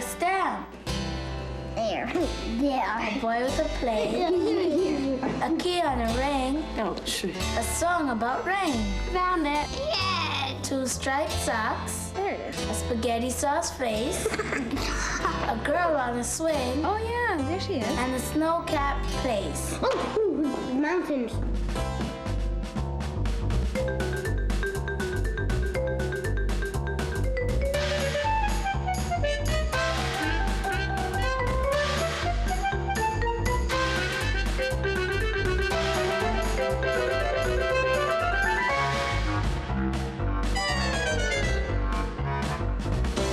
stamp. There. A boy with a plate. A key on a ring. Oh, gee. A song about rain. Found it. Yay! 2 striped socks. There it is. A spaghetti sauce face. A girl on a swing. Oh, yeah, there she is. And a snow-capped place. Oh, mountains.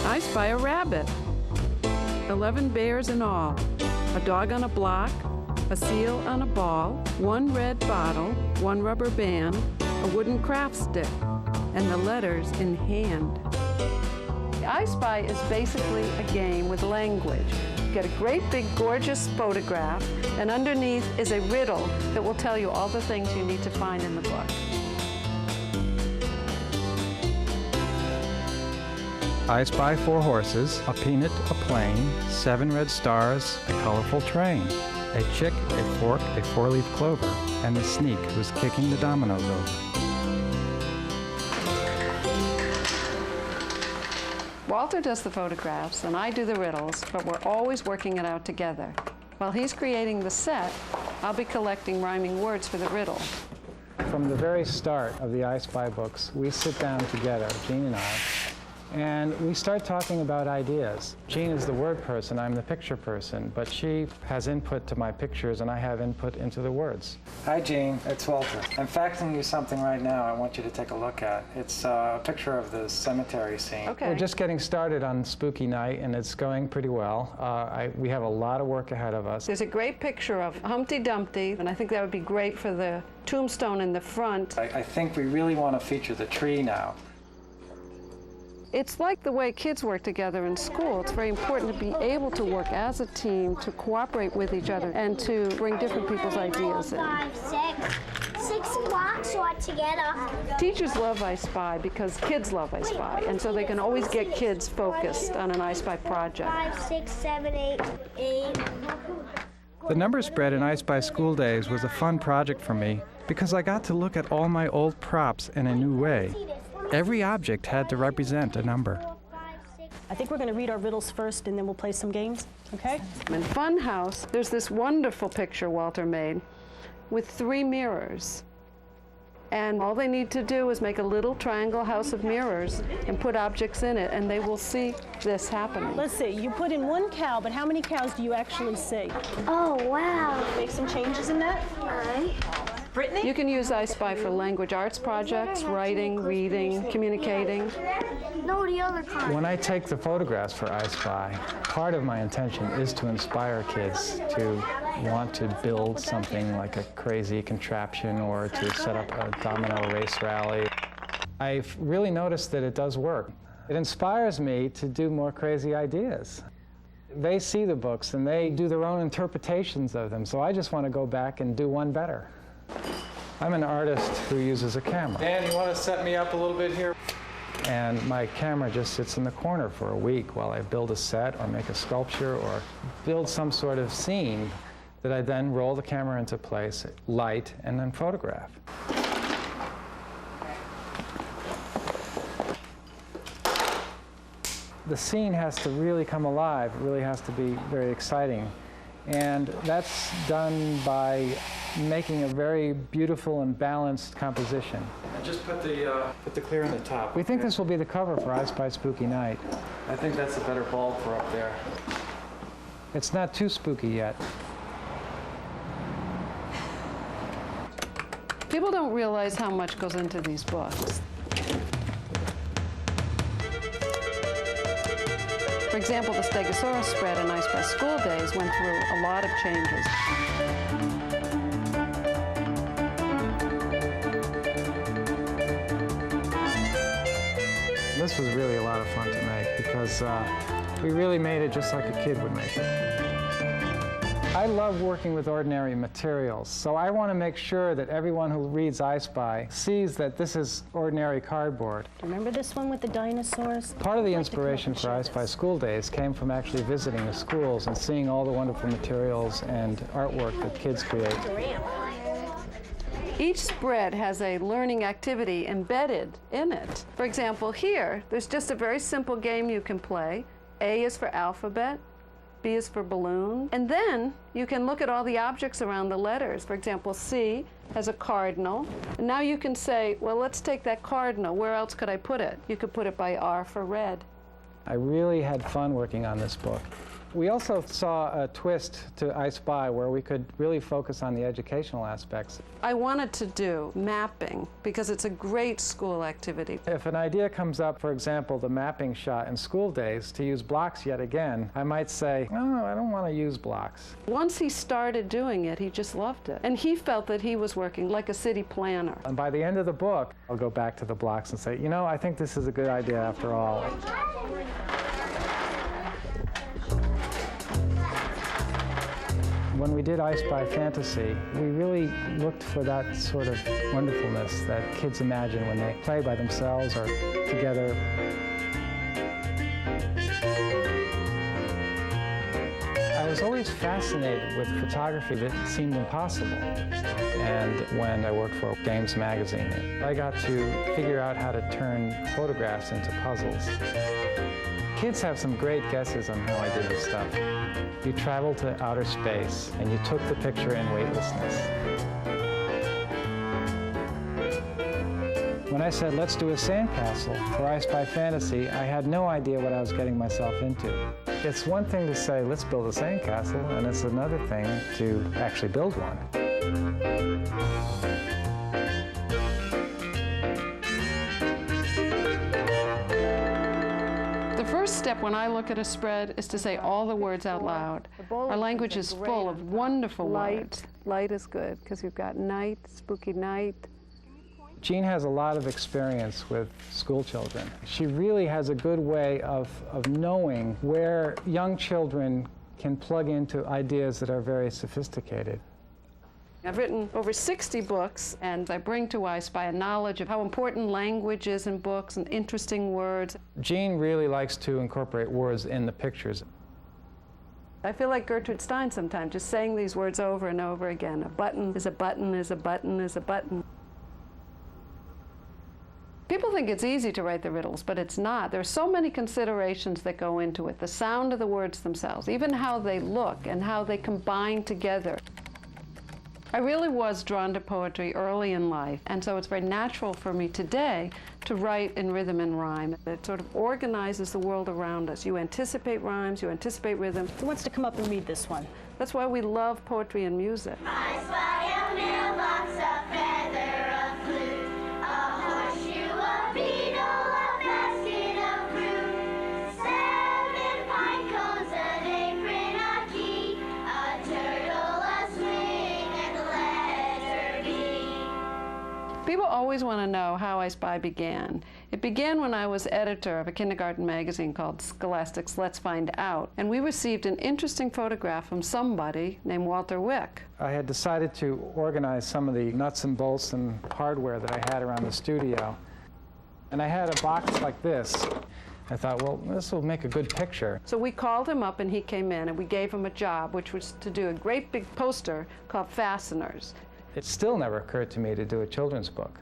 I spy a rabbit. 11 bears in all. A dog on a block, a seal on a ball, 1 red bottle, 1 rubber band, a wooden craft stick, and the letters in hand. I Spy is basically a game with language. You get a great big gorgeous photograph, and underneath is a riddle that will tell you all the things you need to find in the book. I spy 4 horses, a peanut, a plane, 7 red stars, a colorful train, a chick, a fork, a 4-leaf clover, and the sneak who's kicking the dominoes over. Walter does the photographs and I do the riddles, but we're always working it out together. While he's creating the set, I'll be collecting rhyming words for the riddle. From the very start of the I Spy books, we sit down together, Jean and I, and we start talking about ideas. Jean is the word person, I'm the picture person, but she has input to my pictures and I have input into the words. Hi Jean, it's Walter. I'm faxing you something right now I want you to take a look at. It's a picture of the cemetery scene. Okay. We're just getting started on Spooky Night and it's going pretty well. We have a lot of work ahead of us. There's a great picture of Humpty Dumpty, and I think that would be great for the tombstone in the front. I think we really want to feature the tree now. It's like the way kids work together in school. It's very important to be able to work as a team, to cooperate with each other, and to bring different people's ideas in. 5, 6 blocks all together. Teachers love I Spy because kids love I Spy, and so they can always get kids focused on an I Spy project. 5, 6, 7, 8, 8. The number spread in I Spy School Days was a fun project for me because I got to look at all my old props in a new way. Every object had to represent a number. I think we're going to read our riddles first, and then we'll play some games, okay? In Funhouse, there's this wonderful picture Walter made with 3 mirrors. And all they need to do is make a little triangle house of mirrors and put objects in it, and they will see this happening. Let's see, you put in 1 cow, but how many cows do you actually see? Oh, wow. Make some changes in that. Brittany? You can use I Spy for language arts projects, writing, reading, communicating. No, the other kind. When I take the photographs for I Spy, part of my intention is to inspire kids to want to build something like a crazy contraption or to set up a domino race rally. I've really noticed that it does work. It inspires me to do more crazy ideas. They see the books and they do their own interpretations of them, so I just want to go back and do one better. I'm an artist who uses a camera. Dan, you want to set me up a little bit here? And my camera just sits in the corner for a week while I build a set or make a sculpture or build some sort of scene that I then roll the camera into place, light, and then photograph. The scene has to really come alive. It really has to be very exciting. And that's done by making a very beautiful and balanced composition. And just put the clear on the top. We think this will be the cover for I Spy Spooky Night. I think that's a better bulb for up there. It's not too spooky yet. People don't realize how much goes into these books. For example, the Stegosaurus spread in I Spy School Days went through a lot of changes. This was really a lot of fun to make because we really made it just like a kid would make it. I love working with ordinary materials, so I want to make sure that everyone who reads I Spy sees that this is ordinary cardboard. Remember this one with the dinosaurs? Part of the inspiration for I Spy School Days came from actually visiting the schools and seeing all the wonderful materials and artwork that kids create. Each spread has a learning activity embedded in it. For example, here, there's just a very simple game you can play. A is for alphabet, B is for balloon, and then you can look at all the objects around the letters. For example, C has a cardinal, and now you can say, well, let's take that cardinal. Where else could I put it? You could put it by R for red. I really had fun working on this book. We also saw a twist to I Spy where we could really focus on the educational aspects. I wanted to do mapping because it's a great school activity. If an idea comes up, for example, the mapping shot in School Days, to use blocks yet again, I might say, no, I don't want to use blocks. Once he started doing it, he just loved it. And he felt that he was working like a city planner. And by the end of the book, I'll go back to the blocks and say, you know, I think this is a good idea after all. When we did I Spy Fantasy, we really looked for that sort of wonderfulness that kids imagine when they play by themselves or together. I was always fascinated with photography that seemed impossible. And when I worked for Games magazine, I got to figure out how to turn photographs into puzzles. Kids have some great guesses on how I did this stuff. You traveled to outer space, and you took the picture in weightlessness. When I said, let's do a sandcastle for I Spy Fantasy, I had no idea what I was getting myself into. It's one thing to say, let's build a sandcastle, and it's another thing to actually build one. The first step when I look at a spread is to say all the words out loud. Our language is full of wonderful words. Light is good, because you've got night, spooky night. Jean has a lot of experience with school children. She really has a good way of knowing where young children can plug into ideas that are very sophisticated. I've written over 60 books, and I bring to I Spy a knowledge of how important language is in books and interesting words. Jean really likes to incorporate words in the pictures. I feel like Gertrude Stein sometimes, just saying these words over and over again. A button is a button is a button is a button. People think it's easy to write the riddles, but it's not. There are so many considerations that go into it. The sound of the words themselves, even how they look and how they combine together. I really was drawn to poetry early in life, and so it's very natural for me today to write in rhythm and rhyme. It sort of organizes the world around us. You anticipate rhymes, you anticipate rhythm. Who wants to come up and read this one? That's why we love poetry and music. I spy a mailbox, a feather, a flute, a horseshoe, a beetle, a basket of fruit, 7 pine cones, an apron, a key, a turtle, a swing, and the letter B. People always want to know how I Spy began. It began when I was editor of a kindergarten magazine called Scholastic's Let's Find Out, and we received an interesting photograph from somebody named Walter Wick. I had decided to organize some of the nuts and bolts and hardware that I had around the studio. And I had a box like this. I thought, well, this will make a good picture. So we called him up and he came in and we gave him a job, which was to do a great big poster called Fasteners. It still never occurred to me to do a children's book.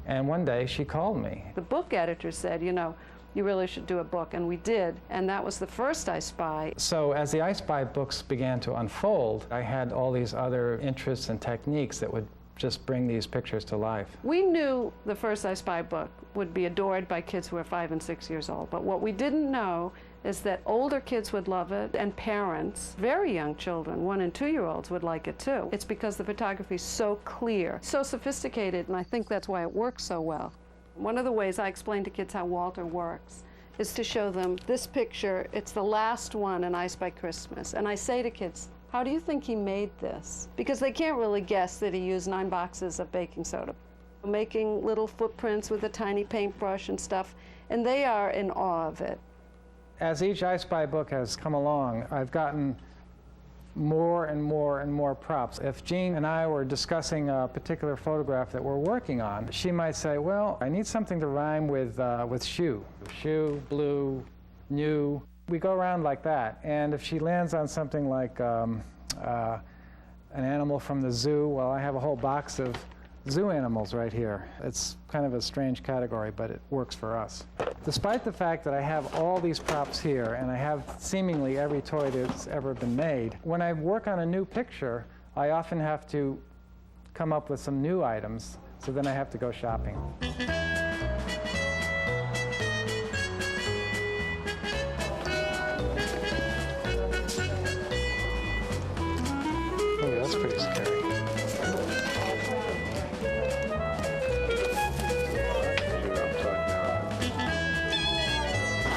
And one day she called me. The book editor said, you know, you really should do a book, and we did, and that was the first I Spy. So as the I Spy books began to unfold, I had all these other interests and techniques that would just bring these pictures to life. We knew the first I Spy book would be adored by kids who are 5 and 6 years old, but what we didn't know is that older kids would love it, and parents, very young children, 1- and 2-year-olds would like it too. It's because the photography is so clear, so sophisticated, and I think that's why it works so well. One of the ways I explain to kids how Walter works is to show them this picture. It's the last one in I Spy Christmas, and I say to kids, how do you think he made this? Because they can't really guess that he used 9 boxes of baking soda, making little footprints with a tiny paintbrush and stuff, and they are in awe of it. As each I Spy book has come along, I've gotten more and more and more props. If Jean and I were discussing a particular photograph that we're working on, she might say, well, I need something to rhyme with shoe. Shoe, blue, new. We go around like that. And if she lands on something like an animal from the zoo, well, I have a whole box of zoo animals right here. It's kind of a strange category, but it works for us. Despite the fact that I have all these props here, and I have seemingly every toy that's ever been made, when I work on a new picture, I often have to come up with some new items, so then I have to go shopping. Oh, that's pretty scary.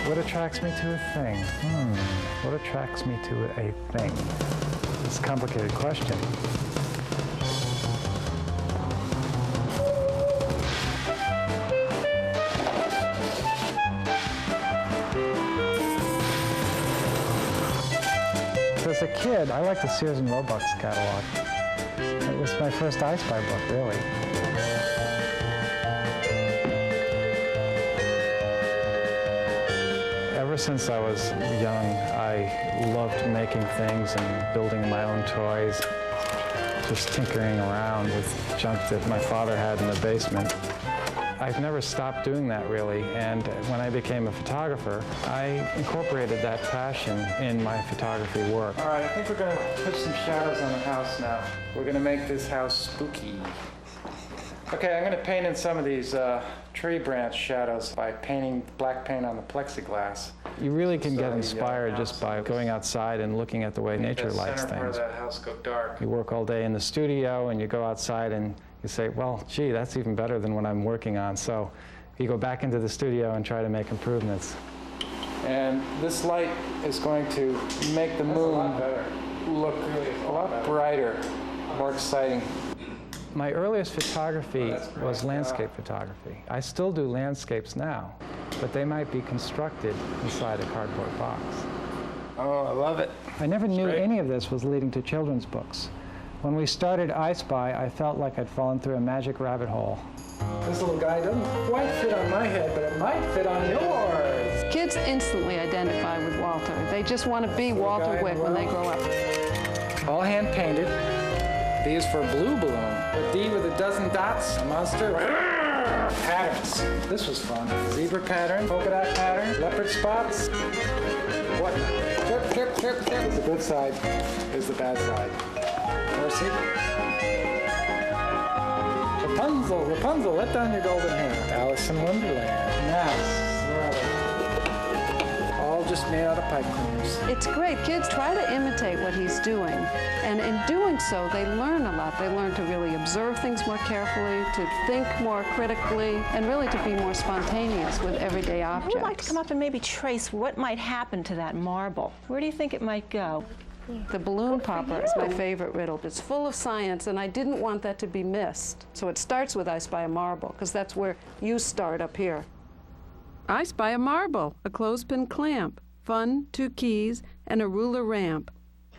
What attracts me to a thing? What attracts me to a thing? It's a complicated question. As a kid, I liked the Sears and Roebuck's catalog. It was my first I Spy book, really. Ever since I was young, I loved making things and building my own toys, just tinkering around with junk that my father had in the basement. I've never stopped doing that, really, and when I became a photographer, I incorporated that passion in my photography work. All right, I think we're going to put some shadows on the house now. We're going to make this house spooky. Okay, I'm going to paint in some of these tree branch shadows by painting black paint on the plexiglass. You really can get inspired just by going outside and looking at the way nature lights things. Part of that house go dark. You work all day in the studio and you go outside and you say, well, gee, that's even better than what I'm working on. So you go back into the studio and try to make improvements. And this light is going to make the moon look a lot brighter, more exciting. My earliest photography was landscape photography. I still do landscapes now, but they might be constructed inside a cardboard box. Oh, I love it. I never knew any of this was leading to children's books. When we started I Spy, I felt like I'd fallen through a magic rabbit hole. This little guy doesn't quite fit on my head, but it might fit on yours. Kids instantly identify with Walter. They just want to be Walter Wick when they grow up. All hand-painted. B is for blue balloon. A D with a dozen dots, a monster. Patterns. This was fun. Zebra pattern, polka dot pattern, leopard spots. What? Chirp. The good side is the bad side. Mercy. Rapunzel, let down your golden hair. Alice in Wonderland. Mouse. All just made out of pipe cleaners. It's great. Kids try to imitate what he's doing. And in doing so, they learn a lot. They learn to really observe things more carefully, to think more critically, and really to be more spontaneous with everyday objects. I would like to come up and maybe trace what might happen to that marble. Where do you think it might go? The balloon popper is my favorite riddle. It's full of science, and I didn't want that to be missed. So it starts with I Spy a Marble, because that's where you start up here. I spy a marble, a clothespin clamp, fun, 2 keys, and a ruler ramp.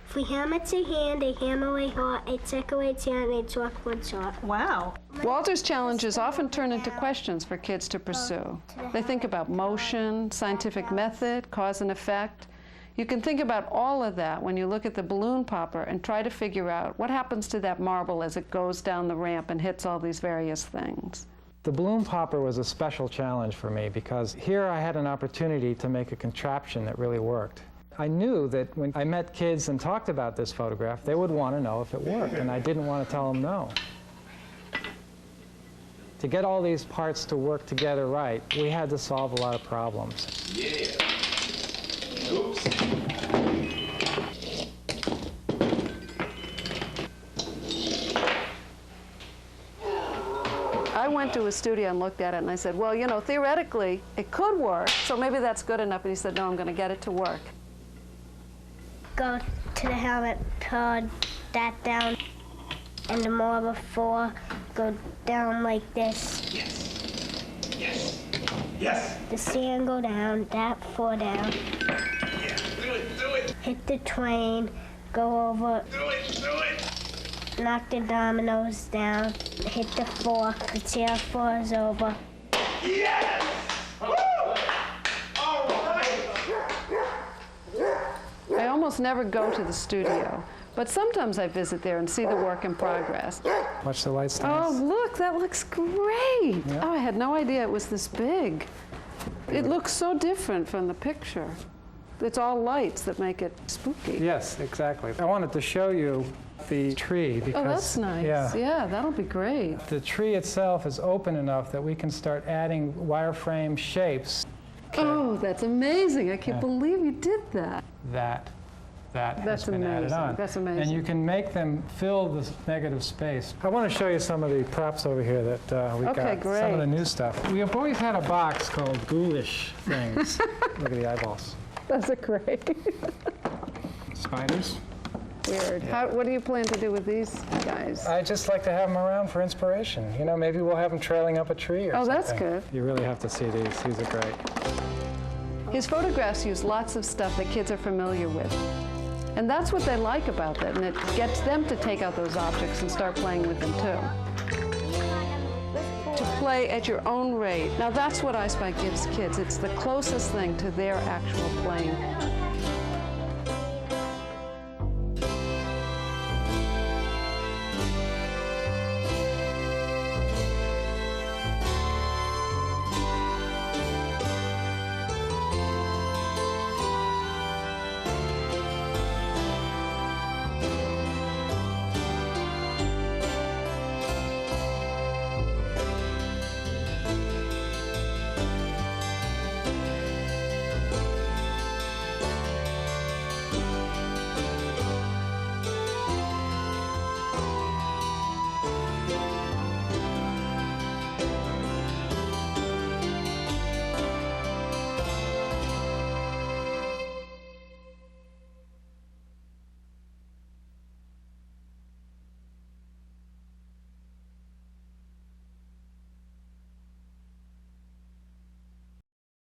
If we hammer to hand, a hammer way hot, a ticker way tan, a chalkboard shot. Wow. Walter's challenges often turn into questions for kids to pursue. They think about motion, scientific method, cause and effect. You can think about all of that when you look at the balloon popper and try to figure out what happens to that marble as it goes down the ramp and hits all these various things. The balloon popper was a special challenge for me because here I had an opportunity to make a contraption that really worked. I knew that when I met kids and talked about this photograph, they would want to know if it worked, and I didn't want to tell them no. To get all these parts to work together right, we had to solve a lot of problems. Yeah. Oops. I went to his studio and looked at it, and I said, well, you know, theoretically, it could work, so maybe that's good enough. And he said, no, I'm going to get it to work. Go to the helmet, pull that down, and the marble 4 go down like this. Yes. Yes. Yes. The sand go down, that 4 down. Yeah. Do it. Hit the train, go over, Do it. knock the dominoes down, hit the fork, the chair falls over. Yes! Woo! All right. I almost never go to the studio, but sometimes I visit there and see the work in progress. Watch the lights Oh, dance. look, that looks great. Yeah. Oh, I had no idea it was this big. It looks so different from the picture. It's all lights that make it spooky. Yes, exactly. I wanted to show you the tree because Oh, that's nice. Yeah, that'll be great. the tree itself is open enough that we can start adding wireframe shapes. Oh, that's amazing. I can't Yeah. believe you did that. That has That's been added amazing. on. That's And amazing. you can make them fill this negative space. I want to show you some of the props over here that we Okay, got. Some of the great. new stuff. We have always had a box called ghoulish things. Look at the eyeballs. Those are great. Spiders. Weird. What do you plan to do with these guys? I just like to have them around for inspiration. You know, maybe we'll have them trailing up a tree or Oh, something. that's good. You really have to see these. These are great. His photographs use lots of stuff that kids are familiar with. And that's what they like about that, and it gets them to take out those objects and start playing with them too. To play at your own rate. Now that's what I Spy gives kids. It's the closest thing to their actual playing